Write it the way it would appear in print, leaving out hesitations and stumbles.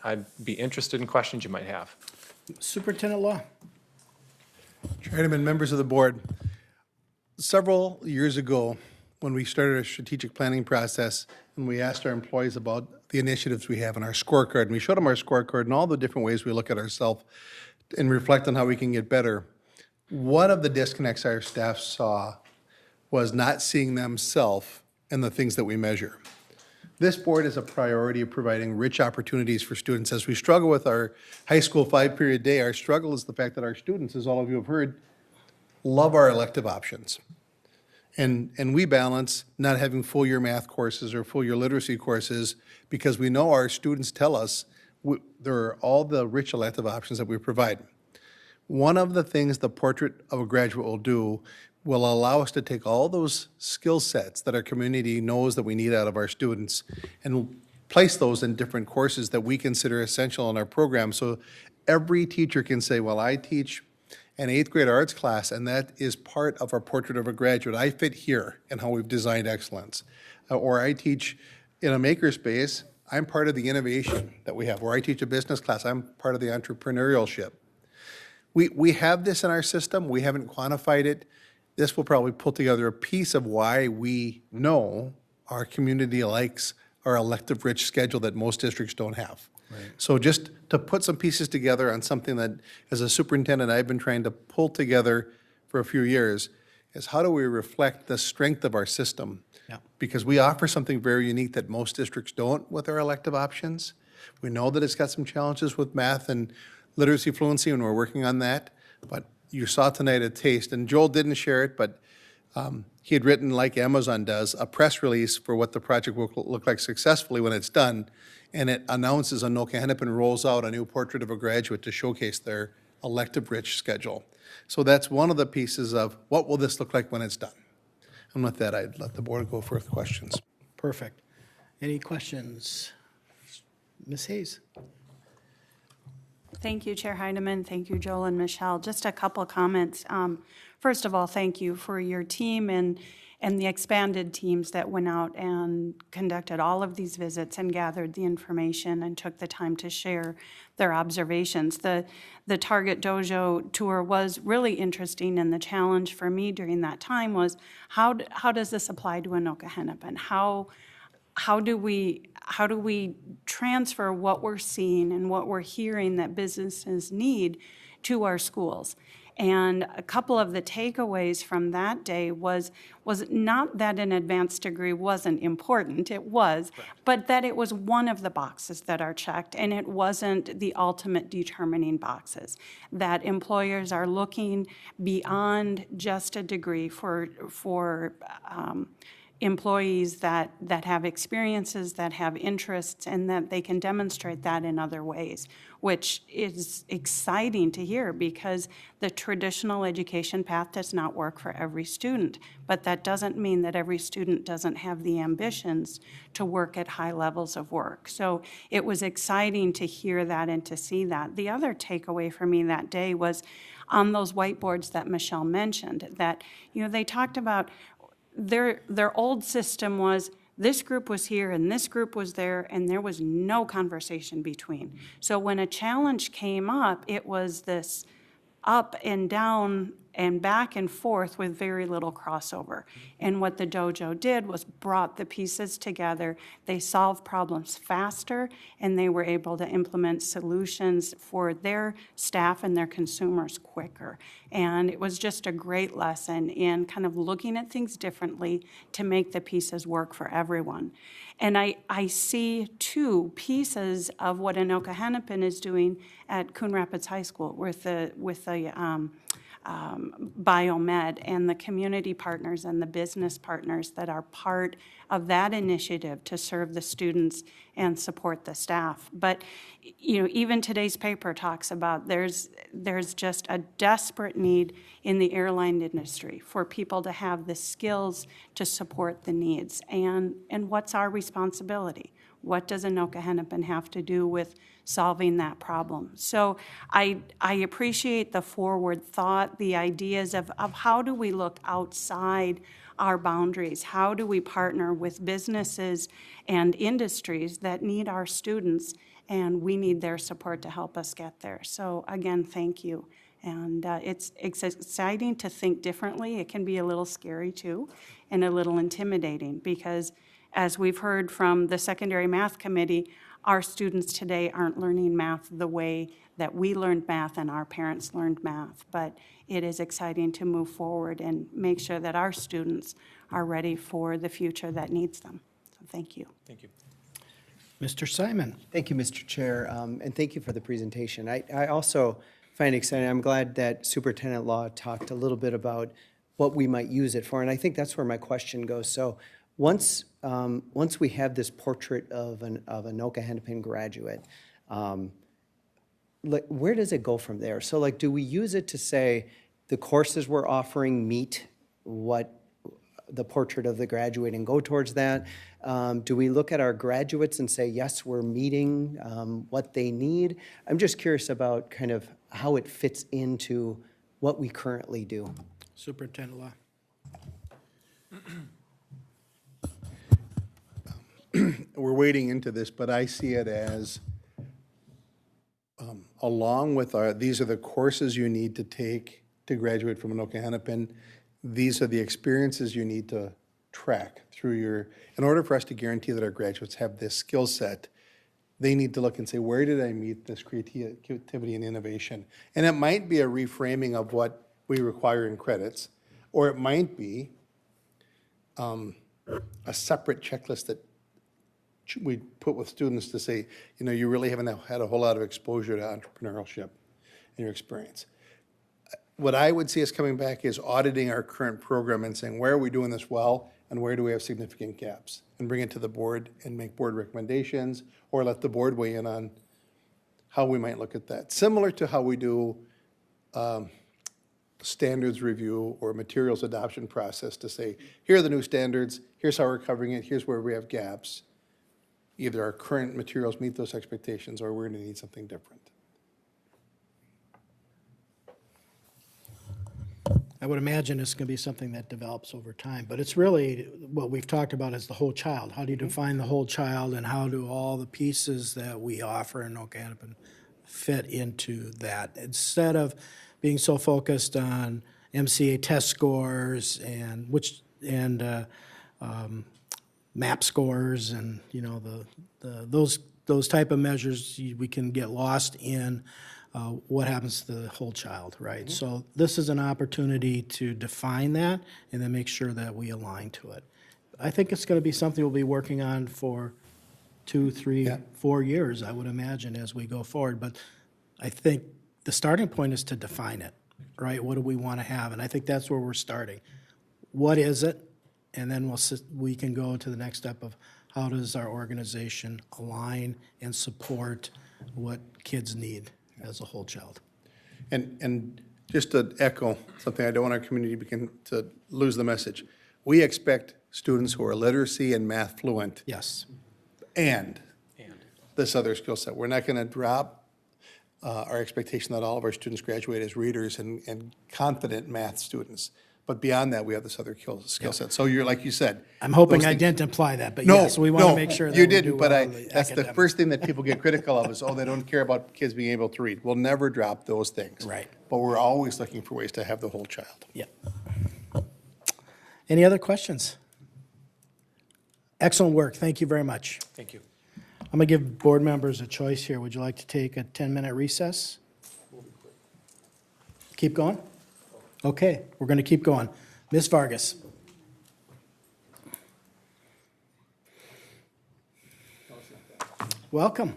I'd be interested in questions you might have. Superintendent Law. Chair Heineman, members of the board, several years ago, when we started our strategic planning process and we asked our employees about the initiatives we have in our scorecard, and we showed them our scorecard and all the different ways we look at ourselves and reflect on how we can get better, one of the disconnects our staff saw was not seeing themselves in the things that we measure. This board has a priority of providing rich opportunities for students. As we struggle with our high school 5-period day, our struggle is the fact that our students, as all of you have heard, love our elective options. And we balance not having full-year math courses or full-year literacy courses because we know our students tell us there are all the rich elective options that we provide. One of the things the Portrait of a Graduate will do will allow us to take all those skill sets that our community knows that we need out of our students and place those in different courses that we consider essential in our program. So every teacher can say, well, I teach an 8th grade arts class, and that is part of our Portrait of a Graduate. I fit here in how we've designed excellence. Or I teach in a makerspace, I'm part of the innovation that we have. Or I teach a business class, I'm part of the entrepreneurship. We have this in our system. We haven't quantified it. This will probably pull together a piece of why we know our community likes our elective-rich schedule that most districts don't have. Right. So just to put some pieces together on something that, as a superintendent, I've been trying to pull together for a few years, is how do we reflect the strength of our system? Yeah. Because we offer something very unique that most districts don't with our elective options. We know that it's got some challenges with math and literacy fluency, and we're working on that. But you saw tonight a taste, and Joel didn't share it, but he had written, like Amazon does, a press release for what the project will look like successfully when it's done, and it announces Anoka Hennepin rolls out a new Portrait of a Graduate to showcase their elective-rich schedule. So that's one of the pieces of what will this look like when it's done. And with that, I'd let the board go for questions. Perfect. Any questions? Ms. Hayes. Thank you, Chair Heineman. Thank you, Joel and Michelle. Just a couple comments. First of all, thank you for your team and the expanded teams that went out and conducted all of these visits and gathered the information and took the time to share their observations. The Target Dojo tour was really interesting, and the challenge for me during that time was how does this apply to Anoka Hennepin? How do we transfer what we're seeing and what we're hearing that businesses need to our schools? And a couple of the takeaways from that day was not that an advanced degree wasn't important, it was, but that it was one of the boxes that are checked, and it wasn't the ultimate determining boxes. That employers are looking beyond just a degree for employees that have experiences, that have interests, and that they can demonstrate that in other ways, which is exciting to hear because the traditional education path does not work for every student. But that doesn't mean that every student doesn't have the ambitions to work at high levels of work. So it was exciting to hear that and to see that. The other takeaway for me that day was on those whiteboards that Michelle mentioned, that they talked about their old system was this group was here and this group was there, and there was no conversation between. So when a challenge came up, it was this up and down and back and forth with very little crossover. And what the dojo did was brought the pieces together. They solved problems faster, and they were able to implement solutions for their staff and their consumers quicker. And it was just a great lesson in kind of looking at things differently to make the pieces work for everyone. And I see two pieces of what Anoka Hennepin is doing at Coon Rapids High School with the biomed and the community partners and the business partners that are part of that initiative to serve the students and support the staff. But even today's paper talks about there's just a desperate need in the airline industry for people to have the skills to support the needs. And what's our responsibility? What does Anoka Hennepin have to do with solving that problem? So I appreciate the forward thought, the ideas of how do we look outside our boundaries? How do we partner with businesses and industries that need our students and we need their support to help us get there. So again, thank you. And it's exciting to think differently. It can be a little scary too, and a little intimidating, because as we've heard from the Secondary Math Committee, our students today aren't learning math the way that we learned math and our parents learned math. But it is exciting to move forward and make sure that our students are ready for the future that needs them. So thank you. Thank you. Mr. Simon? Thank you, Mr. Chair, and thank you for the presentation. I also find it exciting. I'm glad that Superintendent Law talked a little bit about what we might use it for, and I think that's where my question goes. So once we have this portrait of an Anoka Hennepin graduate, where does it go from there? So do we use it to say the courses we're offering meet what the portrait of the graduate and go towards that? Do we look at our graduates and say, yes, we're meeting what they need? I'm just curious about kind of how it fits into what we currently do. Superintendent Law? We're wading into this, but I see it as along with these are the courses you need to take to graduate from Anoka Hennepin. These are the experiences you need to track through in order for us to guarantee that our graduates have this skill set, they need to look and say, where did I meet this creativity and innovation? And it might be a reframing of what we require in credits, or it might be a separate checklist that we put with students to say, you really haven't had a whole lot of exposure to entrepreneurship in your experience. What I would see us coming back is auditing our current program and saying, where are we doing this well, and where do we have significant gaps? And bring it to the board and make board recommendations, or let the board weigh in on how we might look at that. Similar to how we do standards review or materials adoption process to say, here are the new standards, here's how we're covering it, here's where we have gaps. Either our current materials meet those expectations, or we're going to need something different. I would imagine it's going to be something that develops over time, but it's really what we've talked about is the whole child. How do you define the whole child, and how do all the pieces that we offer in Anoka Hennepin fit into that? Instead of being so focused on MCA test scores and MAP scores and those type of measures, we can get lost in what happens to the whole child, right? Mm-hmm. So this is an opportunity to define that and then make sure that we align to it. I think it's going to be something we'll be working on for 2, 3, 4 years, I would imagine, as we go forward. But I think the starting point is to define it, right? What do we want to have? And I think that's where we're starting. What is it? And then we can go to the next step of how does our organization align and support what kids need as a whole child. And just to echo something, I don't want our community to lose the message. We expect students who are literacy and math fluent. Yes. And this other skill set. We're not going to drop our expectation that all of our students graduate as readers and confident math students. But beyond that, we have this other skill set. So you're, like you said. I'm hoping I didn't imply that, but no, yes, we want to make sure that you we didn't, do but well in the that's the academic. first thing that people get critical of is, they don't care about kids being able to read. We'll never drop those things. Right. But we're always looking for ways to have the whole child. Yeah. Any other questions? Excellent work. Thank you very much. Thank you. I'm going to give board members a choice here. Would you like to take a 10-minute recess? Keep going? Okay, we're going to keep going. Ms. Vargas. Welcome.